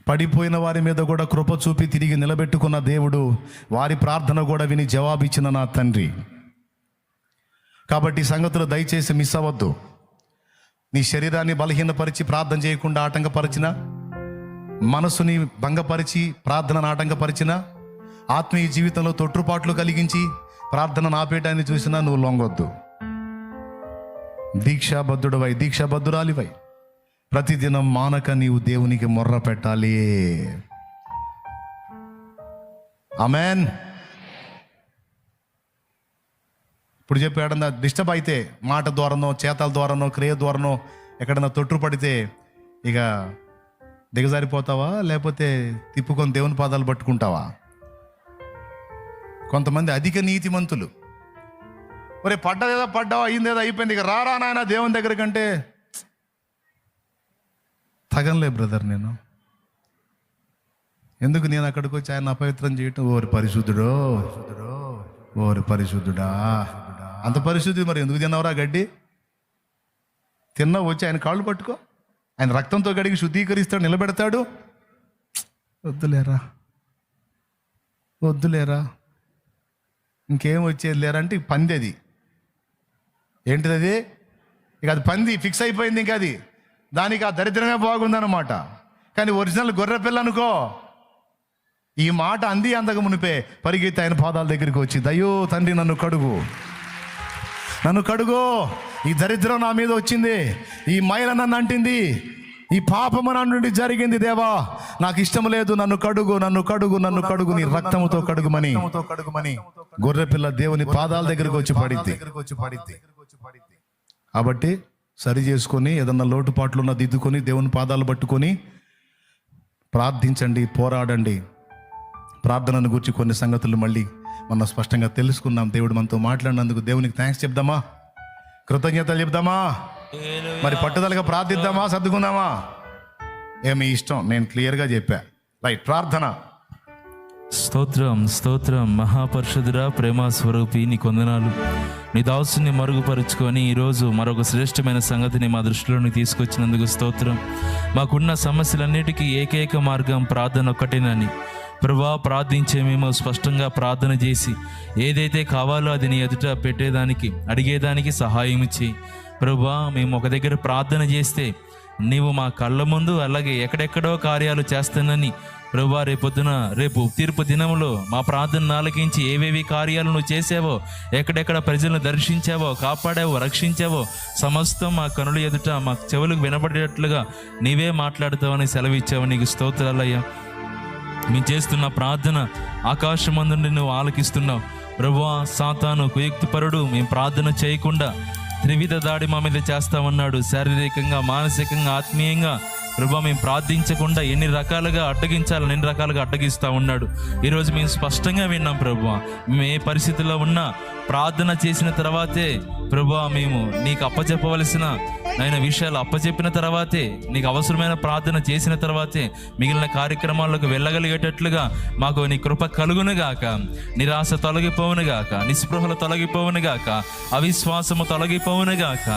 పడిపోయిన వారి మీద కూడా కృప చూపి తిరిగి నిలబెట్టుకున్న దేవుడు, వారి ప్రార్థన కూడా విని జవాబిచ్చిన నా తండ్రి. కాబట్టి ఈ సంగతులు దయచేసి మిస్ అవ్వద్దు. నీ శరీరాన్ని బలహీనపరిచి ప్రార్థన చేయకుండా ఆటంకపరిచిన, మనసుని భంగపరిచి ప్రార్థనను ఆటంకపరిచిన, ఆత్మీయ జీవితంలో తొట్టుపాట్లు కలిగించి ప్రార్థనను ఆపేయటాన్ని చూసినా నువ్వు లొంగొద్దు. దీక్షాబద్ధుడవై, దీక్షాబద్ధురాలివై ప్రతిదినం మానక నీవు దేవునికి మొర్ర పెట్టాలి. ఆమేన్. ఇప్పుడు చెప్పి ఏడన్నా డిస్టర్బ్ అయితే, మాట ద్వారానో చేతల ద్వారానో క్రియ ద్వారానో ఎక్కడన్నా తొట్టుపడితే ఇక దిగజారిపోతావా, లేకపోతే తిప్పుకొని దేవుని పాదాలు పట్టుకుంటావా? కొంతమంది అధిక నీతిమంతులు, ఒరే పడ్డదేదో పడ్డావా, అయిందేదో అయిపోయింది, ఇక రారా నాయన దేవుని దగ్గర కంటే తగనలే బ్రదర్. నేను ఎందుకు నేను అక్కడికి వచ్చి ఆయన అపవిత్రం చేయటం? ఓరి పరిశుద్ధుడో, ఓరి పరిశుద్ధుడా, అంత పరిశుద్ధి మరి ఎందుకు తిన్నావురా గడ్డి? తిన్నావు, వచ్చి ఆయన కాళ్ళు పట్టుకో, ఆయన రక్తంతో గడిగి శుద్ధీకరిస్తాడు, నిలబెడతాడు. వద్దులేరా, వద్దులేరా, ఇంకేం వచ్చేది లేరా అంటే పంది. అది ఏంటిది? అది ఇక అది పంది ఫిక్స్ అయిపోయింది. ఇంకా అది దానికి ఆ దరిద్రమే బాగుందన్నమాట. కానీ ఒరిజినల్ గొర్రె పిల్ల అనుకో, ఈ మాట అంది అంతకు మునిపే పరిగెత్తి ఆయన పాదాల దగ్గరికి వచ్చి, అయ్యో తండ్రి నన్ను కడుగు, నన్ను కడుగు, ఈ దరిద్రం నా మీద వచ్చింది, ఈ మైల నన్ను అంటింది, ఈ పాపము నా నుండి జరిగింది, దేవా నాకు ఇష్టం లేదు, నన్ను కడుగు, నన్ను కడుగు, నన్ను కడుగు, నీ రక్తముతో కడుగుమని గొర్రెపిల్ల దేవుని పాదాల దగ్గరికి వచ్చి పడిద్ది. కాబట్టి సరి చేసుకొని, ఏదన్నా లోటుపాట్లున్నా దిద్దుకొని దేవుని పాదాలు పట్టుకొని ప్రార్థించండి, పోరాడండి. ప్రార్థనను గురించి కొన్ని సంగతులు మళ్ళీ మనం స్పష్టంగా తెలుసుకున్నాం. దేవుడు మనతో మాట్లాడినందుకు దేవునికి థ్యాంక్స్ చెప్దామా, కృతజ్ఞతలు చెప్దామా, మరి పట్టుదలగా ప్రార్థిద్దామా, సర్దుకుందామా? ఏమి ఇష్టం, నేను క్లియర్గా చెప్పా. రైట్, ప్రార్థన. స్తోత్రం, స్తోత్రం. మహాపరిషుద్ధుడా, ప్రేమ స్వరూపి, నీ కొందనాలు. నీ దాసుని మరుగుపరుచుకొని ఈరోజు మరొక శ్రేష్టమైన సంగతిని మా దృష్టిలోకి తీసుకొచ్చినందుకు స్తోత్రం. మాకున్న సమస్యలన్నిటికీ ఏకైక మార్గం ప్రార్థన ఒక్కటేనని ప్రభువా, ప్రార్థించే మేము స్పష్టంగా ప్రార్థన చేసి ఏదైతే కావాలో అది నీ ఎదుట పెట్టేదానికి, అడిగేదానికి సహాయం చేయి ప్రభువా. మేము ఒక దగ్గర ప్రార్థన చేస్తే నీవు మా కళ్ళ ముందు అలాగే ఎక్కడెక్కడో కార్యాలు చేస్తానని ప్రభువా, రేపు తీర్పు దినములో మా ప్రార్థన ఆలకించి ఏవేవి కార్యాలు నువ్వు చేసావో, ఎక్కడెక్కడ ప్రజలను దర్శించావో, కాపాడావో, రక్షించావో సమస్తం మా కనుల ఎదుట మా చెవులకు వినబడేటట్లుగా నీవే మాట్లాడుతావని సెలవిచ్చావు. నీకు స్తోత్రాలయ్యా. మేము చేస్తున్న ప్రార్థన ఆకాశమందు నుండి నువ్వు ఆలకిస్తున్నావు ప్రభువా. సాతాను కుయుక్తిపరుడు మేము ప్రార్థన చేయకుండా త్రివిధ దాడి మా మీద చేస్తామన్నాడు. శారీరకంగా, మానసికంగా, ఆత్మీయంగా ప్రభువా మేము ప్రార్థించకుండా ఎన్ని రకాలుగా అడ్డగిస్తూ ఉన్నాడు. ఈరోజు మేము స్పష్టంగా విన్నాం ప్రభువా, మేము ఏ పరిస్థితుల్లో ఉన్నా ప్రార్థన చేసిన తర్వాతే ప్రభువా, మేము నీకు అప్పచెప్పవలసిన విషయాలు అప్పచెప్పిన తర్వాతే, నీకు అవసరమైన ప్రార్థన చేసిన తర్వాతే మిగిలిన కార్యక్రమాలకు వెళ్ళగలిగేటట్లుగా మాకు నీ కృప కలుగునుగాక. నిరాశ తొలగిపోవునుగాక, నిస్పృహలు తొలగిపోవునుగాక, అవిశ్వాసము తొలగిపోవునుగాక.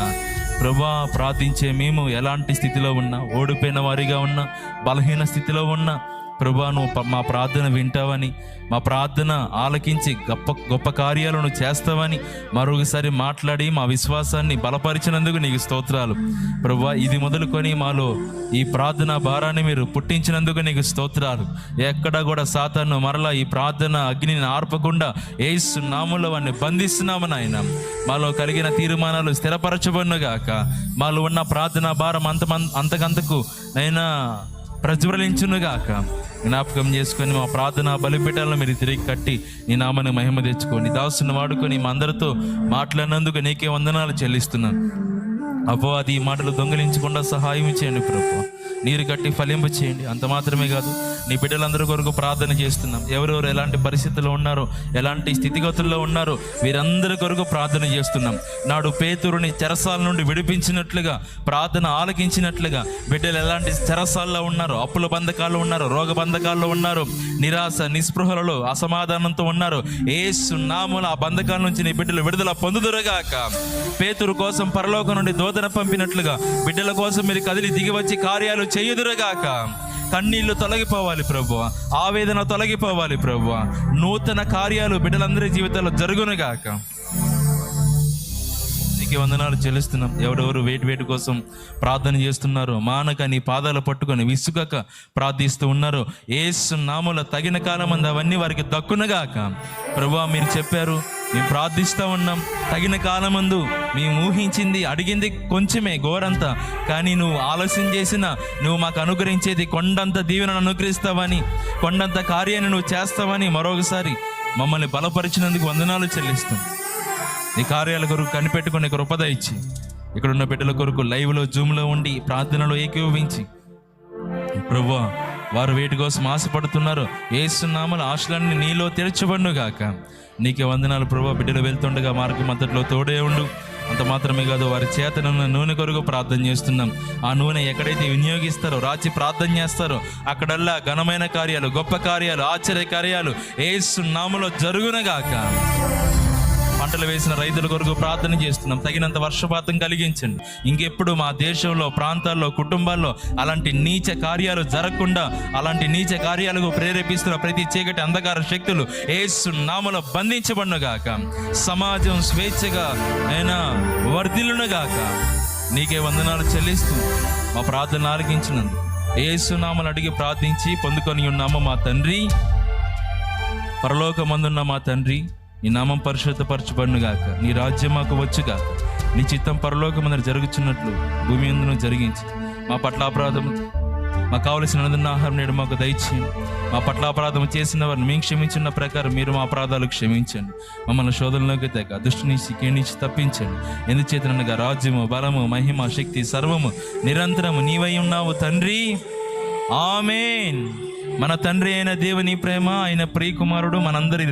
ప్రభువా, ప్రార్థించే మేము ఎలాంటి స్థితిలో ఉన్నా, ఓడిపోయిన వారిగా ఉన్నా, బలహీన స్థితిలో ఉన్నా ప్రభువా, నువ్వు మా ప్రార్థన వింటావని, మా ప్రార్థన ఆలకించి గొప్ప కార్యాలను చేస్తావని మరొకసారి మాట్లాడి మా విశ్వాసాన్ని బలపరిచినందుకు నీకు స్తోత్రాలు ప్రభువా. ఇది మొదలుకొని మాలో ఈ ప్రార్థన భారాన్ని మీరు పుట్టించినందుకు నీకు స్తోత్రాలు. ఎక్కడా కూడా సాతాను మరలా ఈ ప్రార్థన అగ్నిని ఆర్పకుండా యేసు నామములో వారిని బంధిస్తున్నాము నాయన. మాలో కలిగిన తీర్మానాలు స్థిరపరచబడునుగాక. మాలో ఉన్న ప్రార్థన భారం అంతకంతకు నైనా ప్రజ్వలించునుగాక. జ్ఞాపకం చేసుకొని మా ప్రార్థన బలిపీఠాలను మీరు తిరిగి కట్టి నీ నామాన్ని మహిమ తెచ్చుకోండి. దాసుని వాడుకొని మా అందరితో మాట్లాడినందుకు నీకే వందనాలు చెల్లిస్తున్నాను. అపవాది ఈ మాటలు దొంగిలించకుండా సహాయం చేయండి ప్రభు. నీరు కట్టి ఫలింప చేయండి. అంత మాత్రమే కాదు, నీ బిడ్డలందరి కొరకు ప్రార్థన చేస్తున్నాం. ఎవరెవరు ఎలాంటి పరిస్థితుల్లో ఉన్నారో, ఎలాంటి స్థితిగతుల్లో ఉన్నారో వీరందరి కొరకు ప్రార్థన చేస్తున్నాం. నాడు పేతురుని చెరసాల నుండి విడిపించినట్లుగా, ప్రార్థన ఆలకించినట్లుగా బిడ్డలు ఎలాంటి చెరసాల్లో ఉన్నారో, అప్పుల బంధకాల్లో ఉన్నారో, రోగ బంధకాల్లో ఉన్నారో, నిరాశ నిస్పృహలలో అసమాధానంతో ఉన్నారో, యేసు నామమున ఆ బంధకాల నుంచి నీ బిడ్డలు విడుదల పొందుదురుగాక. పేతురు కోసం పరలోకం నుండి దూతను పంపినట్లుగా బిడ్డల కోసం మీరు కదిలి దిగి వచ్చి కార్యాలు చేయుదురుగాక. కన్నీళ్లు తొలగిపోవాలి ప్రభువా, ఆవేదన తొలగిపోవాలి ప్రభువా. నూతన కార్యాలు బిడ్డలందరి జీవితాల్లో జరుగునుగాక. నీకే వందనాలు చెల్లిస్తున్నాం. ఎవరెవరు వేటి కోసం ప్రార్థన చేస్తున్నారో, మానక నీ పాదాలు పట్టుకొని విసుగక ప్రార్థిస్తూ ఉన్నారో, యేసు నామములో తగిన కాలమందు అవన్నీ వారికి దక్కునగాక. ప్రభువా, మీరు చెప్పారు, మేము ప్రార్థిస్తూ ఉన్నాం, తగిన కాలమందు మేము ఊహించింది అడిగింది కొంచెమే ఘోరంతా, కానీ నువ్వు ఆలస్యం చేసిన నువ్వు మాకు అనుగ్రహించేది కొండంత దీవెనను అనుగ్రహిస్తావని, కొండంత కార్యాన్ని నువ్వు చేస్తావని మరొకసారి మమ్మల్ని బలపరిచినందుకు వందనాలు చెల్లిస్తాం. నీ కార్యాల కొరకు కనిపెట్టుకునే కృపద ఇచ్చి, ఇక్కడున్న బిడ్డల కొరకు లైవ్లో జూమ్లో ఉండి ప్రార్థనలో ఏకీభవించి ప్రభువా, వారు వేటి కోసం ఆశపడుతున్నారో యేసు నామములో ఆశలన్నీ నీలో తెరచబడునుగాక. నీకే వందనాలు ప్రభువా. బిడ్డలు వెళ్తుండగా మార్గం అంతట్లో తోడే ఉండు. అంత మాత్రమే కాదు, వారి చేతనున్న నూనె కొరకు ప్రార్థన చేస్తున్నాం. ఆ నూనె ఎక్కడైతే వినియోగిస్తారో, రాచి ప్రార్థన చేస్తారో అక్కడల్లా ఘనమైన కార్యాలు, గొప్ప కార్యాలు, ఆశ్చర్య కార్యాలు యేసు నామములో జరుగునుగాక. పంటలు వేసిన రైతుల కొరకు ప్రార్థన చేస్తున్నాం. తగినంత వర్షపాతం కలిగించండి. ఇంకెప్పుడు మా దేశంలో, ప్రాంతాల్లో, కుటుంబాల్లో అలాంటి నీచ కార్యాలు జరగకుండా, అలాంటి నీచ కార్యాలకు ప్రేరేపిస్తున్న ప్రతి చీకటి అంధకార శక్తులు యేసు నామములో బంధించబడునుగాక. సమాజం స్వేచ్ఛగా అయినా వర్ధిల్లునుగాక. నీకే వందనాలు చెల్లిస్తూ మా ప్రార్థనలు ఆలకించినందుకు యేసు నామములో అడిగి ప్రార్థించి పొందుకొని ఉన్నాము మా తండ్రి. పరలోకమందున్న మా తండ్రి, నీ నామం పరిశుద్ధపరచబడునుగాక. నీ రాజ్యం మాకు వచ్చుగాక. నీ చిత్తం పరలోకమందు జరుగుచున్నట్లు భూమి యందును జరిగించి, మా పట్ల అపరాధం మాకు కావలసిన ఆహారం నేడు మాకు దయచేయండి. మా పట్ల అపరాధం చేసిన వారిని మేము క్షమించిన ప్రకారం మీరు మా అపరాధాలు క్షమించండి. మమ్మల్ని శోధనలోకి తెగ దుష్టు నుంచి కీడించి తప్పించండి. ఎందుచేతనగా రాజ్యము, బలము, మహిమ, శక్తి సర్వము నిరంతరము నీవై ఉన్నావు తండ్రి. ఆమేన్. మన తండ్రి అయిన దేవుని ప్రేమ, ఆయన ప్రియకుమారుడు, మనందరి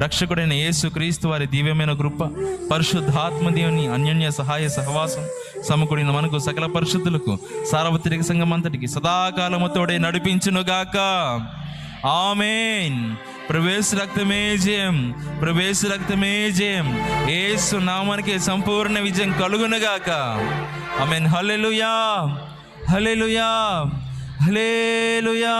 రక్షకుడైన యేసు క్రీస్తు వారి దివ్యమైన కృప, పరిశుద్ధాత్మ దేవుని అన్యోన్య సహాయ సహవాసం సమకూడిన మనకు సకల పరిశుద్ధులకు సార్వత్రిక సంఘమంతటికి సదాకాలము తోడే నడిపించునుగాక. ఆమేన్. ప్రవేశ రక్తమే జయం, ప్రవేశ రక్తమే జయం. యేసు నామానికి సంపూర్ణ విజయం కలుగునుగాక. ఆమేన్. హల్లెలూయా, హల్లెలూయా, హల్లెలూయా.